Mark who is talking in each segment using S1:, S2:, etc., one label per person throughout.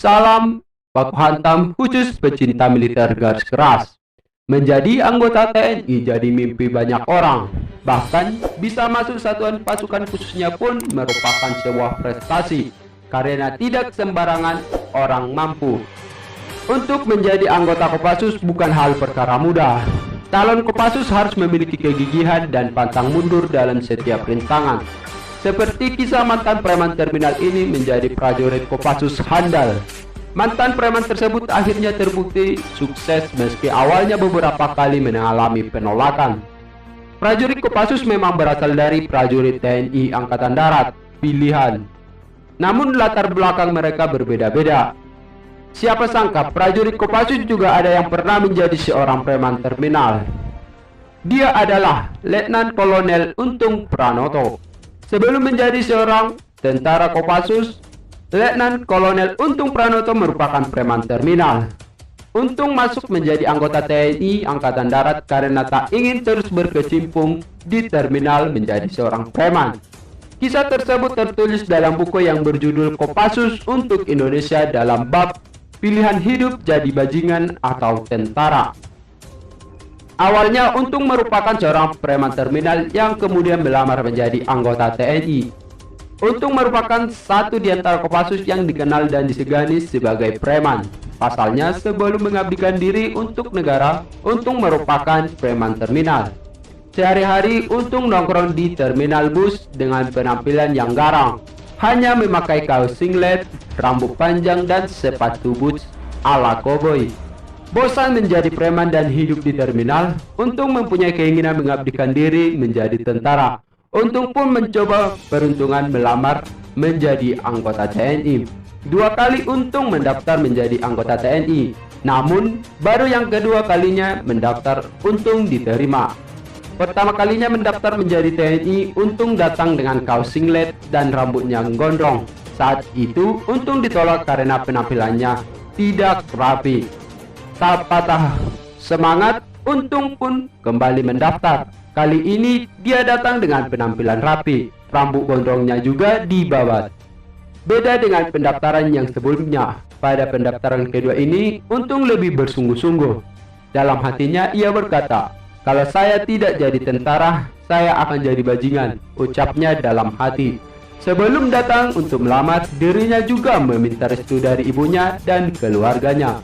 S1: Salam baku hantam khusus pecinta militer garis keras. Menjadi anggota TNI jadi mimpi banyak orang. Bahkan bisa masuk satuan pasukan khususnya pun merupakan sebuah prestasi, karena tidak sembarangan orang mampu. Untuk menjadi anggota Kopassus bukan hal perkara mudah. Calon Kopassus harus memiliki kegigihan dan pantang mundur dalam setiap rintangan. Seperti kisah mantan preman terminal ini menjadi prajurit Kopassus handal. Mantan preman tersebut akhirnya terbukti sukses meski awalnya beberapa kali mengalami penolakan. Prajurit Kopassus memang berasal dari prajurit TNI Angkatan Darat pilihan. Namun latar belakang mereka berbeda-beda. Siapa sangka prajurit Kopassus juga ada yang pernah menjadi seorang preman terminal. Dia adalah Letnan Kolonel Untung Pranoto. Sebelum menjadi seorang tentara Kopassus, Letnan Kolonel Untung Pranoto merupakan preman terminal. Untung masuk menjadi anggota TNI Angkatan Darat karena tak ingin terus berkecimpung di terminal menjadi seorang preman. Kisah tersebut tertulis dalam buku yang berjudul Kopassus untuk Indonesia dalam bab pilihan hidup jadi bajingan atau tentara. Awalnya Untung merupakan seorang preman terminal yang kemudian melamar menjadi anggota TNI. Untung merupakan satu di antara Kopassus yang dikenal dan disegani sebagai preman. Pasalnya, sebelum mengabdikan diri untuk negara, Untung merupakan preman terminal. Sehari-hari Untung nongkrong di terminal bus dengan penampilan yang garang, hanya memakai kaos singlet, rambut panjang, dan sepatu boots ala koboi. Bosan menjadi preman dan hidup di terminal, Untung mempunyai keinginan mengabdikan diri menjadi tentara. Untung pun mencoba peruntungan melamar menjadi anggota TNI. 2 kali Untung mendaftar menjadi anggota TNI. Namun, baru yang kedua kalinya mendaftar Untung diterima. Pertama kalinya mendaftar menjadi TNI, Untung datang dengan kaos singlet dan rambutnya gondrong. Saat itu, Untung ditolak karena penampilannya tidak rapi. Tak patah semangat, Untung pun kembali mendaftar. Kali ini dia datang dengan penampilan rapi, rambut gondrongnya juga dibabat. Beda dengan pendaftaran yang sebelumnya, pada pendaftaran kedua ini Untung lebih bersungguh-sungguh. Dalam hatinya ia berkata, "Kalau saya tidak jadi tentara, saya akan jadi bajingan," ucapnya dalam hati. Sebelum datang untuk melamar, dirinya juga meminta restu dari ibunya dan keluarganya.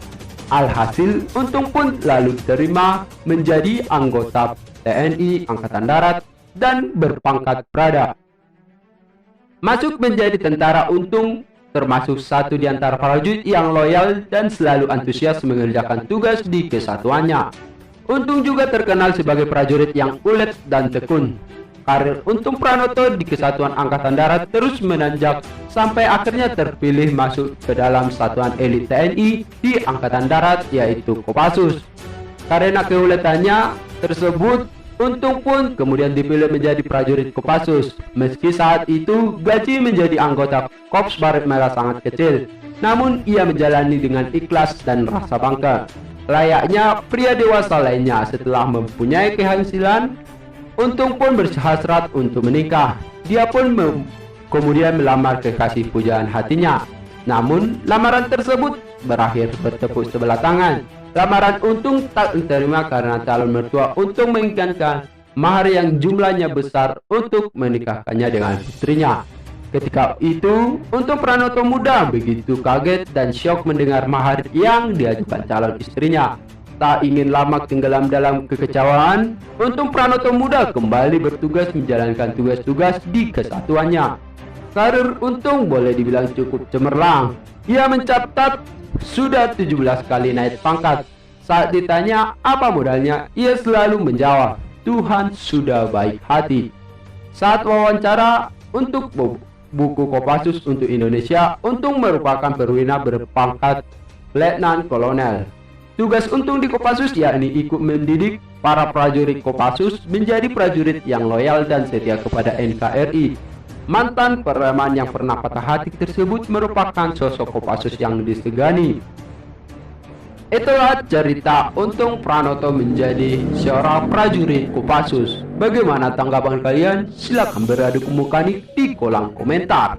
S1: Alhasil, Untung pun lalu diterima menjadi anggota TNI Angkatan Darat dan berpangkat Prada. Masuk menjadi tentara, Untung termasuk satu di antara prajurit yang loyal dan selalu antusias mengerjakan tugas di kesatuannya. Untung juga terkenal sebagai prajurit yang ulet dan tekun. Karir Untung Pranoto di Kesatuan Angkatan Darat terus menanjak sampai akhirnya terpilih masuk ke dalam satuan elit TNI di Angkatan Darat, yaitu Kopassus. Karena keuletannya tersebut, Untung pun kemudian dipilih menjadi prajurit Kopassus. Meski saat itu gaji menjadi anggota Korps Baret Merah sangat kecil, namun ia menjalani dengan ikhlas dan rasa bangga. Layaknya pria dewasa lainnya, setelah mempunyai kehansilan, Untung pun berhasrat untuk menikah. Dia pun kemudian melamar kekasih pujaan hatinya. Namun lamaran tersebut berakhir bertepuk sebelah tangan. Lamaran Untung tak diterima karena calon mertua Untung menginginkan mahar yang jumlahnya besar untuk menikahkannya dengan putrinya. Ketika itu, Untung Pranoto muda begitu kaget dan syok mendengar mahar yang diajukan calon istrinya. Tak ingin lama tenggelam dalam kekecewaan, Untung Pranoto muda kembali bertugas menjalankan tugas-tugas di kesatuannya. Karir Untung boleh dibilang cukup cemerlang. Ia mencatat sudah 17 kali naik pangkat. Saat ditanya apa modalnya, ia selalu menjawab, "Tuhan sudah baik hati." Saat wawancara untuk buku Kopassus untuk Indonesia, Untung merupakan perwira berpangkat Letnan Kolonel. Tugas Untung di Kopassus yakni ikut mendidik para prajurit Kopassus menjadi prajurit yang loyal dan setia kepada NKRI. Mantan preman yang pernah patah hati tersebut merupakan sosok Kopassus yang disegani. Itulah cerita Untung Pranoto menjadi seorang prajurit Kopassus. Bagaimana tanggapan kalian? Silahkan beradu kemukakan di kolom komentar.